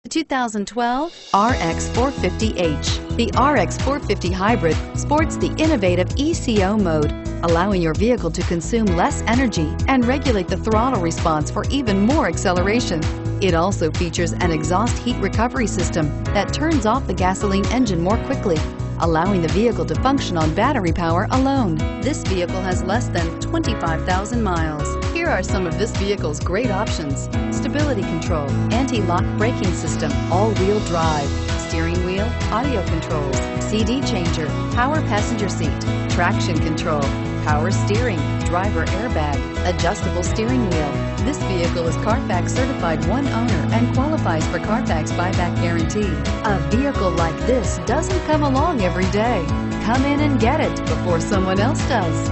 2012 RX 450h. The RX 450 Hybrid sports the innovative ECO mode, allowing your vehicle to consume less energy and regulate the throttle response for even more acceleration. It also features an exhaust heat recovery system that turns off the gasoline engine more quickly, allowing the vehicle to function on battery power alone. This vehicle has less than 25,000 miles. Here are some of this vehicle's great options: stability control, anti-lock braking system, all-wheel drive, steering wheel audio controls, CD changer, power passenger seat, traction control, power steering, driver airbag, adjustable steering wheel. This vehicle is Carfax certified one owner and qualifies for Carfax buyback guarantee. A vehicle like this doesn't come along every day. Come in and get it before someone else does.